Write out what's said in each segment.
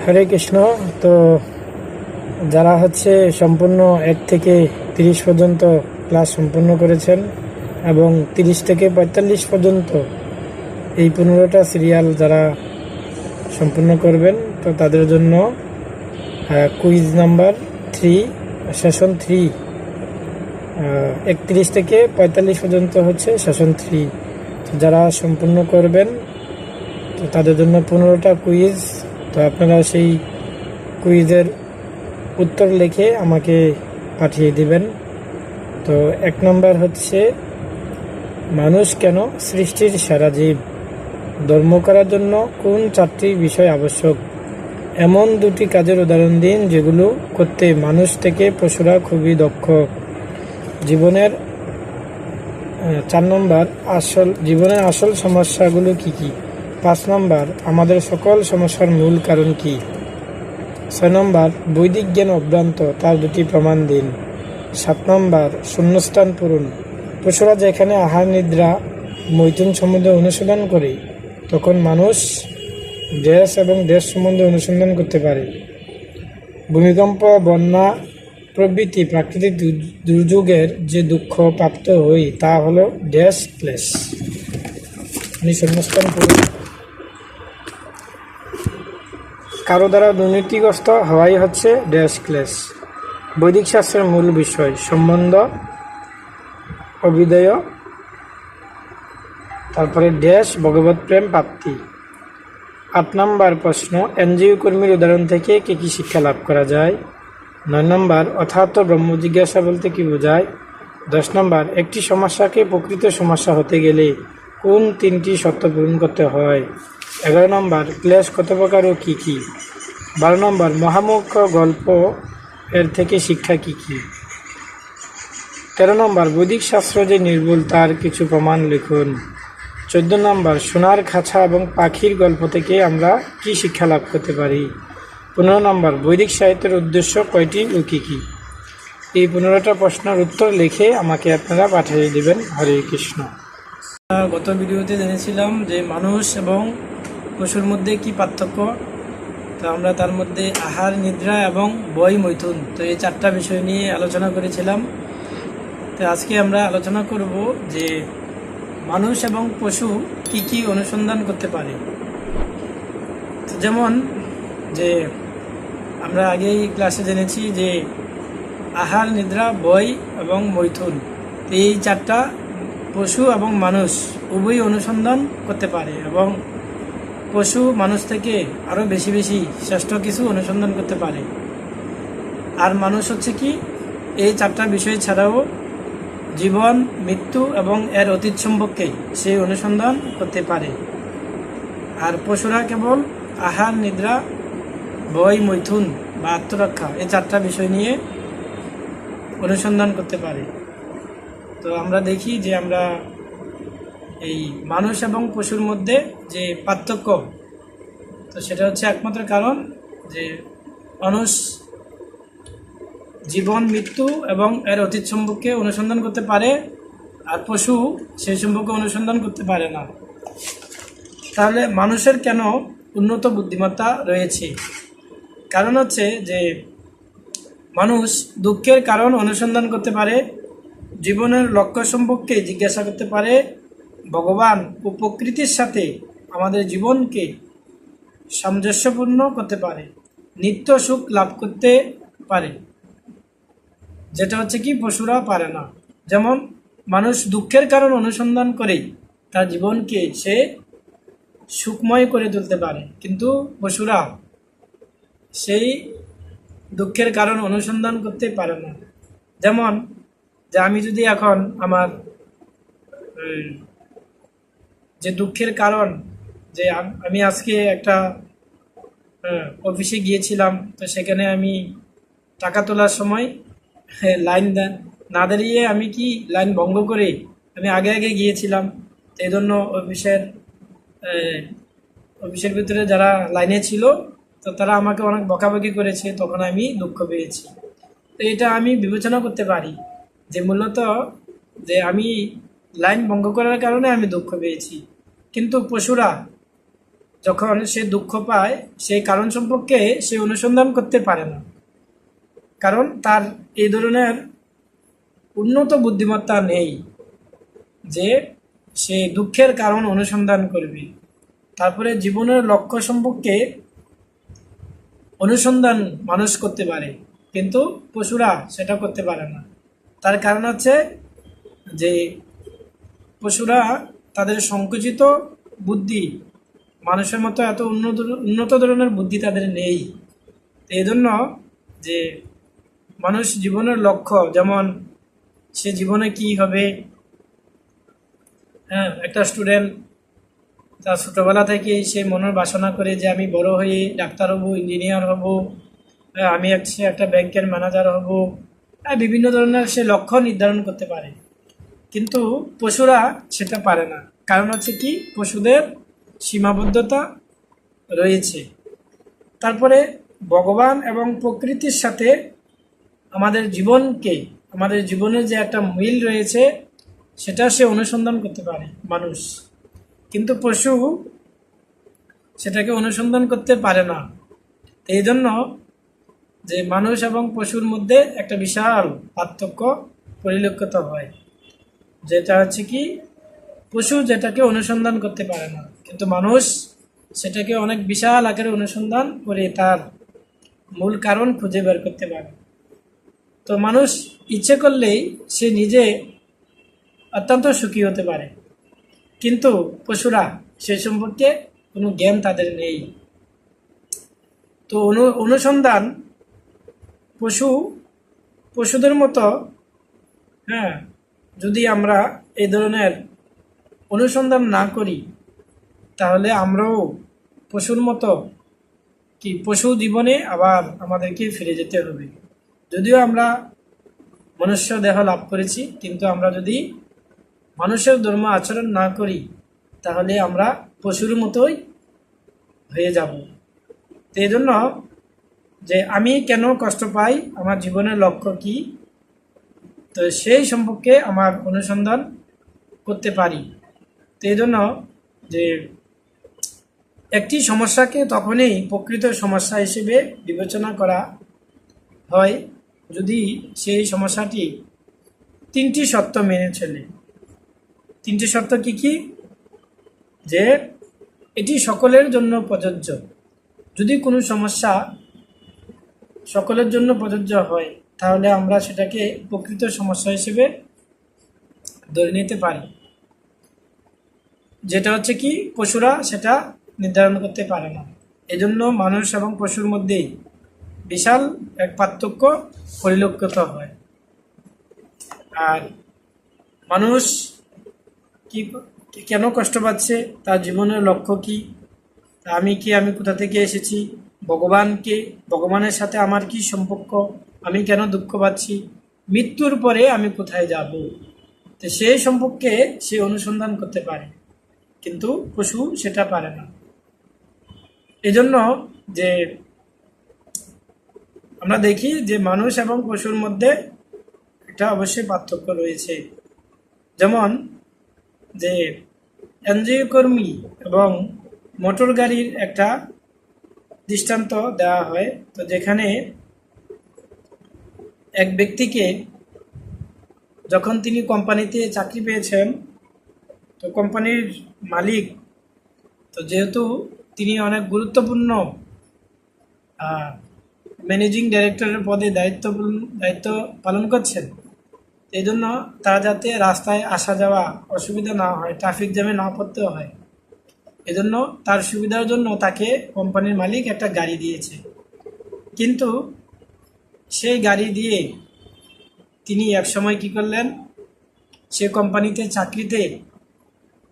হরে কৃষ্ণ। তো যারা সম্পূর্ণ 1 থেকে 30 পর্যন্ত ক্লাস সম্পূর্ণ করেছেন এবং 30 থেকে 45 পর্যন্ত এই 15টা সিরিয়াল যারা সম্পূর্ণ করবেন, তো তাদের জন্য কুইজ নাম্বার 3 সেশন 3 31 থেকে 45 পর্যন্ত সেশন 3। তো যারা সম্পূর্ণ করবেন তো তাদের জন্য 15টা কুইজ। তো আপনারা সেই কুইজের উত্তর লিখে আমাকে পাঠিয়ে দিবেন। তো 1 নম্বর মানুষ কেন সৃষ্টির সেরা জীব? ধর্ম করার জন্য কোন 4টি বিষয় আবশ্যক? এমন 2টি কাজের উদাহরণ দিন যেগুলো করতে মানুষ থেকে পশুরা খুবই দক্ষ। জীবনের 4 নম্বর জীবনের আসল সমস্যাগুলো কি কি? 5 নম্বর আমাদের সকল সমস্যার মূল কারণ কি? 6 নম্বর বৈদিক জ্ঞান অভ্রান্ত, তার 2টি প্রমাণ দিন। 7 নম্বর শূন্যস্থান পূরণ। পশুরা যেখানে আহার নিদ্রা মৈথুন সম্বন্ধে অনুসন্ধান করে, তখন মানুষ দেশ এবং দেশ সম্বন্ধে অনুসন্ধান করতে পারে। ভূমিকম্প, বন্যা প্রভৃতি প্রাকৃতিক দুর্যোগের যে দুঃখ প্রাপ্ত হই তা হলো ড্যাশ ক্লেশ। শূন্যস্থান পূরণ। কারো দ্বারা দুর্নীতিগ্রস্ত হওয়াই ড্যাশ ক্লেশ। বৈদিক শাস্ত্রের মূল বিষয় সম্বন্ধ, অভিদয়, তারপরে ড্যাশ ভগবত প্রেম প্রাপ্তি। 8 নম্বর প্রশ্ন এনজিও কর্মীর উদাহরণ থেকে কি কি শিক্ষা লাভ করা যায়? 9 নম্বর অথার্থ ব্রহ্ম জিজ্ঞাসা বলতে কি বোঝায়? 10 নম্বর একটি সমস্যাকে প্রকৃত সমস্যা হতে গেলে কোন 3টি শর্ত পূরণ করতে হয়? 11 নম্বর ক্লেশ কত প্রকার ও কী কী? 12 নম্বর মহামুখ গল্প এর থেকে শিক্ষা কি কি? 13 নম্বর বৈদিক শাস্ত্র যে নির্ভুল তার কিছু প্রমাণ লিখুন। 14 নম্বর সোনার খাঁচা এবং পাখির গল্প থেকে আমরা কি শিক্ষা লাভ করতে পারি? 15 নম্বর বৈদিক সাহিত্যের উদ্দেশ্য কয়টি ও কী কী? এই 15টা প্রশ্নের উত্তর লিখে আমাকে আপনারা পাঠিয়ে দেবেন। হরে কৃষ্ণ। গত ভিডিওতে জেনেছিলাম যে মানুষ এবং পশুর মধ্যে কি পার্থক্য। তো আমরা তার মধ্যে আহার, নিদ্রা এবং বই মৈথুন, তো এই 4টা বিষয় নিয়ে আলোচনা করেছিলাম। তো আজকে আমরা আলোচনা করব যে মানুষ এবং পশু কি কি অনুসন্ধান করতে পারে। তো যেমন যে আমরা আগেই ক্লাসে জেনেছি যে আহার, নিদ্রা, বই এবং মৈথুন, এই 4টা পশু এবং মানুষ উভয়ই অনুসন্ধান করতে পারে এবং পশু মানুষ থেকে আরও বেশি বেশি শ্রেষ্ঠ কিছু অনুসন্ধান করতে পারে। আর মানুষ কি এই 4টা বিষয় ছাড়াও জীবন, মৃত্যু এবং এর অতীত সম্পর্কে সে অনুসন্ধান করতে পারে। আর পশুরা কেবল আহার, নিদ্রা, বই, মৈথুন বা আত্মরক্ষা এই 4টা বিষয় নিয়ে অনুসন্ধান করতে পারে। তো আমরা দেখি যে আমরা এই মানুষ এবং পশুর মধ্যে যে পার্থক্য, তো সেটা একমাত্র কারণ যে মানুষ জীবন, মৃত্যু এবং এর অতীত সম্পর্কে অনুসন্ধান করতে পারে, আর পশু সেই সম্পর্কে অনুসন্ধান করতে পারে না। তাহলে মানুষের কেন উন্নত বুদ্ধিমত্তা রয়েছে? কারণ যে মানুষ দুঃখের কারণ অনুসন্ধান করতে পারে, জীবনের লক্ষ্য সম্পর্কে জিজ্ঞাসা করতে পারে, ভগবান ও প্রকৃতির সাথে আমাদের জীবনকে সামঞ্জস্যপূর্ণ করতে পারে, নিত্য সুখ লাভ করতে পারে, যেটা কি পশুরা পারে না। যেমন মানুষ দুঃখের কারণ অনুসন্ধান করে তার জীবনকে সে সুখময় করে তুলতে পারে, কিন্তু পশুরা সেই দুঃখের কারণ অনুসন্ধান করতে পারে না। যেমন যে আমি যদি এখন আমার যে দুঃখের কারণ যে আমি আজকে একটা অফিসে গিয়েছিলাম, তো সেখানে আমি টাকা তোলার সময় লাইন না দাঁড়িয়ে আমি লাইন ভঙ্গ করে আমি আগে আগে গিয়েছিলাম। এই জন্য অফিসের ভিতরে যারা লাইনে ছিল তো তারা আমাকে অনেক বকাবকি করেছে, তখন আমি দুঃখ পেয়েছি। তো এটা আমি বিবেচনা করতে পারি যে মূলত যে আমি লাইন ভঙ্গ করার কারণে আমি দুঃখ পেয়েছি। কিন্তু পশুরা যখন সে দুঃখ পায় সেই কারণ সম্পর্কে সে অনুসন্ধান করতে পারে না, কারণ তার এই ধরনের উন্নত বুদ্ধিমত্তা নেই যে সে দুঃখের কারণ অনুসন্ধান করবে। তারপরে জীবনের লক্ষ্য সম্পর্কে অনুসন্ধান মানুষ করতে পারে, কিন্তু পশুরা সেটা করতে পারে না। তার কারণ হচ্ছে যে পশুরা তাদের সংকুচিত বুদ্ধি, মানুষের মতো এত উন্নত ধরনের বুদ্ধি তাদের নেই। এই জন্য যে মানুষ জীবনের লক্ষ্য, যেমন সে জীবনে কি হবে, হ্যাঁ, একটা স্টুডেন্ট তার ছোটোবেলা থেকে সে মনের বাসনা করে যে আমি বড় হয়ে ডাক্তার হব, ইঞ্জিনিয়ার হব, আমি একটা ব্যাংকের ম্যানেজার হব, বিভিন্ন ধরনের সে লক্ষ্য নির্ধারণ করতে পারে, কিন্তু পশুরা সেটা পারে না। কারণ হচ্ছে কি, পশুদের সীমাবদ্ধতা রয়েছে। তারপরে ভগবান এবং প্রকৃতির সাথে আমাদের জীবনের যে একটা মিল রয়েছে সেটা সে অনুসন্ধান করতে পারে মানুষ, কিন্তু পশু সেটাকে অনুসন্ধান করতে পারে না। এই জন্য যে মানুষ এবং পশুর মধ্যে একটা বিশাল পার্থক্য পরিলক্ষিত হয়, যেটা হচ্ছে কি, পশু যেটাকে অনুসন্ধান করতে পারে না, কিন্তু মানুষ সেটাকে অনেক বিশাল আকারে অনুসন্ধান করে তার মূল কারণ খুঁজে বের করতে পারে। তো মানুষ ইচ্ছে করলেই সে নিজে অত্যন্ত সুখী হতে পারে, কিন্তু পশুরা সে সম্পর্কে কোনো জ্ঞান তাদের নেই। তো অনুসন্ধান পশুদের মতো, হ্যাঁ, যদি আমরা এই ধরনের অনুসন্ধান না করি তাহলে আমরাও পশুর মতো পশু জীবনে আবার আমাদেরকে ফিরে যেতে হবে। যদিও আমরা মনুষ্য দেহ লাভ করেছি, কিন্তু আমরা যদি মানুষের ধর্ম আচরণ না করি তাহলে আমরা পশুর মতোই হয়ে যাব। তো এই জন্য যে আমি কেন কষ্ট পাই, আমার জীবনের লক্ষ্য কি, তো সেই সম্পর্কে আমার অনুসন্ধান করতে পারি। তো এই জন্য যে একটি সমস্যাকে তখনই প্রকৃত সমস্যা হিসেবে বিবেচনা করা হয় যদি সেই সমস্যাটি 3টি শর্ত মেনে চলে। 3টি শর্ত কি কি? যে এটি সকলের জন্য প্রযোজ্য। যদি কোনো সমস্যা সকলের জন্য প্রযোজ্য হয় তাহলে আমরা সেটাকে প্রকৃত সমস্যা হিসেবে ধরে নিতে পারি, যেটা হচ্ছে কি পশুরা সেটা নির্ধারণ করতে পারে না। এজন্য মানুষ এবং পশুর মধ্যে বিশাল এক পার্থক্য পরিলক্ষিত হয়। আর মানুষ কি কেন কষ্ট পাচ্ছে, তার জীবনের লক্ষ্য কি, আমি কোথা থেকে এসেছি, ভগবানের সাথে আমার কি সম্পর্ক, আমি কেন দুঃখ পাচ্ছি, মৃত্যুর পরে আমি কোথায় যাব, তো সেই সম্পর্কে সে অনুসন্ধান করতে পারে, কিন্তু পশু সেটা পারে না। এজন্য যে আমরা দেখি যে মানুষ এবং পশুর মধ্যে একটা অবশ্যই পার্থক্য রয়েছে। যেমন যে এনজিও কর্মী এবং মোটর গাড়ির একটা দৃষ্টান্ত দেওয়া হয়। তো যেখানে এক ব্যক্তিকে যখন তিনি কোম্পানিতে চাকরি পেয়েছেন, তো কোম্পানির মালিক, তো যেহেতু তিনি অনেক গুরুত্বপূর্ণ ম্যানেজিং ডাইরেক্টরের পদে দায়িত্ব পালন করছেন, এই জন্য তারা যাতে রাস্তায় আসা যাওয়া অসুবিধা না হয়, ট্রাফিক জ্যামে না পড়তে হয়, এজন্য তার সুবিধার জন্য তাকে কোম্পানির মালিক একটা গাড়ি দিয়েছে। কিন্তু সেই গাড়ি দিয়ে তিনি একসময় কি করলেন, সে কোম্পানিতে চাকরিতে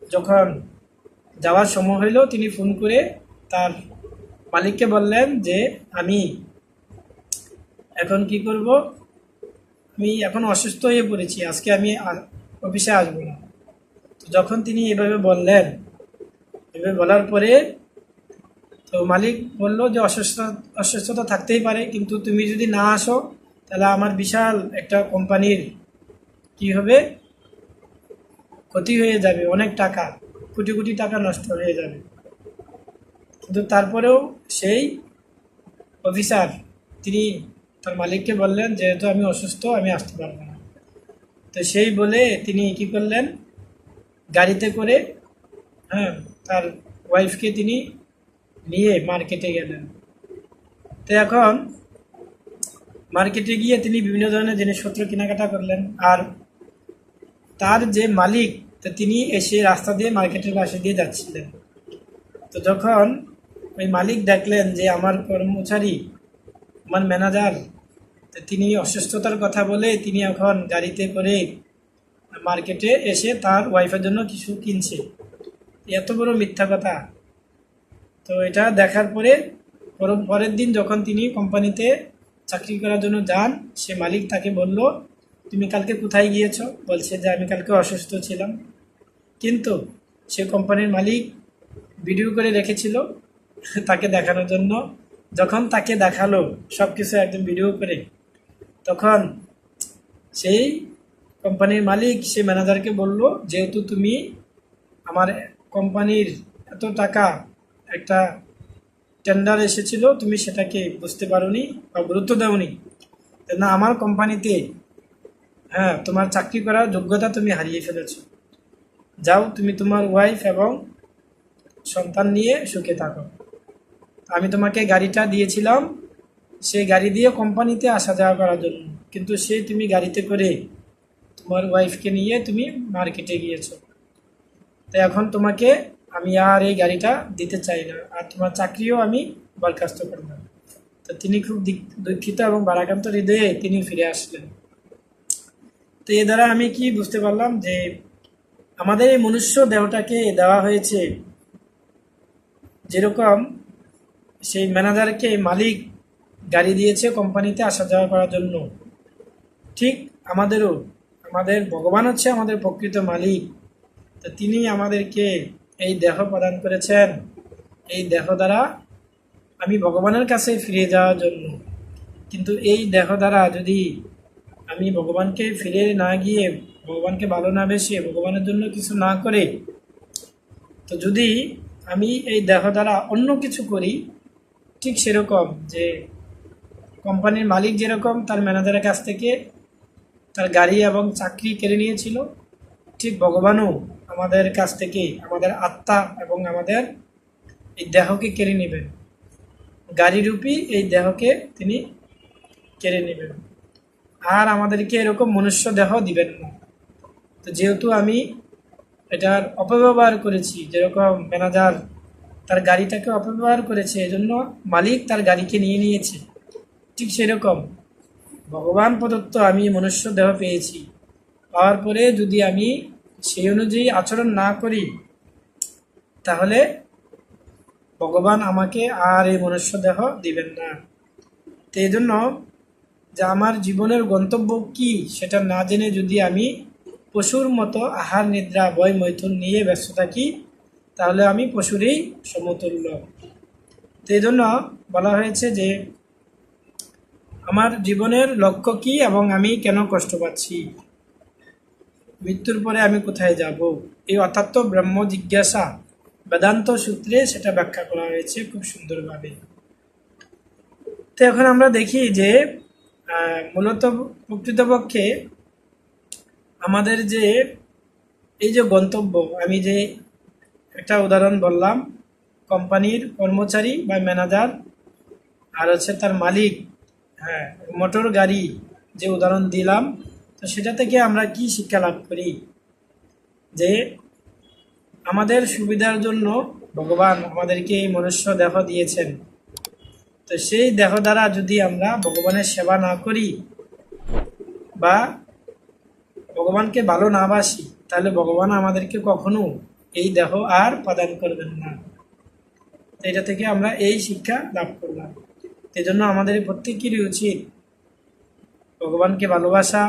যখন যাওয়ার সময় হইল, তিনি ফোন করে তার মালিককে বললেন যে আমি এখন কি করব, আমি এখন অসুস্থ হয়ে পড়েছি, আজকে আমি অফিসে আসবো না। তো যখন তিনি এভাবে বলার পরে তো মালিক বলল যে অসুস্থতা থাকতেই পারে, কিন্তু তুমি যদি না আসো তাহলে আমার বিশাল একটা কোম্পানির কি হবে, ক্ষতি হয়ে যাবে, অনেক টাকা, কোটি কোটি টাকা নষ্ট হয়ে যাবে। কিন্তু তারপরেও সেই অফিসার তিনি তার মালিককে বললেন, যেহেতু আমি অসুস্থ, আমি আসতে পারবো না। তো সেই বলে তিনি কি করলেন, গাড়িতে করে, হ্যাঁ, তার ওয়াইফকে তিনি নিয়ে মার্কেটে গেলেন। তো এখন মার্কেটে গিয়ে তিনি বিভিন্ন ধরনের জিনিসপত্র কেনাকাটা করলেন। আর তার যে মালিক, তো তিনি এসে রাস্তা দিয়ে মার্কেটের পাশে দিয়ে যাচ্ছিলেন। তো যখন ওই মালিক দেখলেন যে আমার কর্মচারী, আমার ম্যানেজার, তো তিনি অসুস্থতার কথা বলে তিনি এখন গাড়িতে করে মার্কেটে এসে তার ওয়াইফের জন্য কিছু কিনছে, এত বড় মিথ্যা কথা। তো এটা দেখার পরে পরের দিন যখন তিনি কোম্পানিতে চাকরি করার জন্য যান, সে মালিক তাকে বলল, তুমি কালকে কোথায় গিয়েছো? বলছে যে আমি কালকে অসুস্থ ছিলাম। কিন্তু সে কোম্পানির মালিক ভিডিও করে রেখেছিল তাকে দেখানোর জন্য। যখন তাকে দেখালো সব কিছু একদম ভিডিও করে, তখন সেই কোম্পানির মালিক সে ম্যানেজারকে বলল, যেহেতু তুমি আমার কোম্পানির এত টাকা একটা টেন্ডার এসেছিল, তুমি সেটাকে বুঝতে পারোনি বা গুরুত্ব দাওনি, না আমার কোম্পানিতে, হ্যাঁ, তোমার চাকরি করার যোগ্যতা তুমি হারিয়ে ফেলেছো। যাও, তুমি তোমার ওয়াইফ এবং সন্তান নিয়ে সুখে থাকো। আমি তোমাকে গাড়িটা দিয়েছিলাম সেই গাড়ি দিয়ে কোম্পানিতে আসা যাওয়া করার জন্য, কিন্তু তুমি গাড়িতে করে তোমার ওয়াইফকে নিয়ে তুমি মার্কেটে গিয়েছো। তো এখন তোমাকে আমি আর এই গাড়িটা দিতে চাই না, আর তোমার চাকরিও আমি বরখাস্ত করব। তো তিনি খুব দুঃখিত এবং ভারাক্রান্ত হৃদয়ে তিনি ফিরে আসলেন। তো এ দ্বারা আমি কি বুঝতে পারলাম, যে আমাদের এই মনুষ্য দেহটাকে দেওয়া হয়েছে, যেরকম সেই ম্যানেজারকে মালিক গাড়ি দিয়েছে কোম্পানিতে আসা যাওয়া করার জন্য, ঠিক আমাদেরও, আমাদের ভগবান হচ্ছে আমাদের প্রকৃত মালিক। তো তিনি আমাদেরকে এই দেহ প্রদান করেছেন, এই দেহ দ্বারা আমি ভগবানের কাছে ফিরে যাওয়ার জন্য। কিন্তু এই দেহ দ্বারা যদি আমি ভগবানকে ফিরে না গিয়ে, ভগবানকে ভালো না বেসে, ভগবানের জন্য কিছু না করে, তো যদি আমি এই দেহ দ্বারা অন্য কিছু করি, ঠিক সেরকম যে কোম্পানির মালিক যেরকম তার ম্যানেজারের কাছ থেকে তার গাড়ি এবং চাকরি কেড়ে নিয়েছিল, ঠিক ভগবানও আমাদের কাছ থেকে আমাদের আত্মা এবং আমাদের এই দেহকে কেড়ে নেবেন। গাড়িরূপী এই দেহকে তিনি কেড়ে নেবেন, আর আমাদেরকে এরকম মনুষ্য দেহ দিবেন না। তো যেহেতু আমি এটার অপব্যবহার করেছি, যেরকম ম্যানেজার তার গাড়িটাকে অপব্যবহার করেছে, এজন্য মালিক তার গাড়িকে নিয়ে নিয়েছে, ঠিক সেরকম ভগবান প্রদত্ত আমি মনুষ্য দেহ পেয়েছি, পাওয়ার পরে যদি আমি সেই অনুযায়ী আচরণ না করি, তাহলে ভগবান আমাকে আর এই মনুষ্য দেহ দিবেন না। তো এই জন্য যে আমার জীবনের গন্তব্য কি সেটা না জেনে যদি আমি পশুর মতো আহার নিদ্রা ভয় মৈথুন নিয়ে ব্যস্ত থাকি, তাহলে আমি পশুরই সমতুল্য। তো এই জন্য বলা হয়েছে যে আমার জীবনের লক্ষ্য কি এবং আমি কেন কষ্ট পাচ্ছি, মৃত্যুর পরে আমি কোথায় যাব, এই অর্থাৎ ব্রহ্ম জিজ্ঞাসা বেদান্ত সূত্রে সেটা ব্যাখ্যা করা হয়েছে খুব সুন্দরভাবে। তো এখন আমরা দেখি যে মূলত প্রকৃতপক্ষে আমাদের যে এই যে গন্তব্য, আমি যে একটা উদাহরণ বললাম, কোম্পানির কর্মচারী বা ম্যানেজার আর হচ্ছে তার মালিক, হ্যাঁ, মোটর গাড়ি যে উদাহরণ দিলাম, তো সেটা থেকে আমরা কি শিক্ষা লাভ করি, যে আমাদের সুবিধার জন্য ভগবান আমাদেরকে এই মনুষ্য দেহ দিয়েছেন। তো সেই দেহ দ্বারা যদি আমরা ভগবানের সেবা না করি বা ভগবানকে ভালো না বাসি, তাহলে ভগবান আমাদেরকে কখনো এই দেহ আর প্রদান করবেন না। এটা থেকে আমরা এই শিক্ষা লাভ করলাম। এই জন্য আমাদের প্রত্যেকেরই উচিত ভগবানকে ভালোবাসা,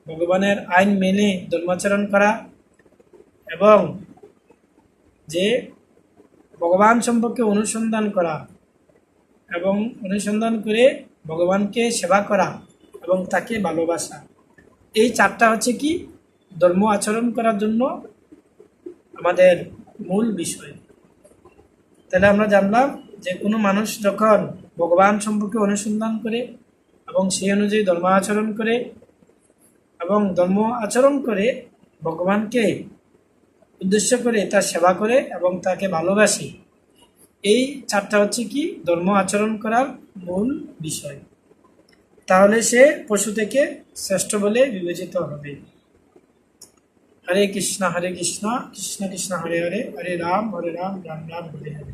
ভগবানের আইন মেনে ধর্মাচরণ করা, এবং যে ভগবান সম্পর্কে অনুসন্ধান করা এবং অনুসন্ধান করে ভগবানকে সেবা করা এবং তাকে ভালোবাসা। এই চারটা হচ্ছে কি ধর্ম আচরণ করার জন্য আমাদের মূল বিষয়। তাহলে আমরা জানলাম যে কোনো মানুষ যখন ভগবান সম্পর্কে অনুসন্ধান করে এবং সেই অনুযায়ী ধর্ম আচরণ করে এবং ধর্ম আচরণ করে ভগবানকে উদ্দেশ্য করে তার সেবা করে এবং তাকে ভালোবাসে, এই চারটা হচ্ছে কি ধর্ম আচরণ করার মূল বিষয়। তাহলে সে পশু থেকে শ্রেষ্ঠ বলে বিবেচিত হবে। হরে কৃষ্ণ কৃষ্ণ কৃষ্ণ হরে হরে, হরে রাম রাম রাম হরে হরে।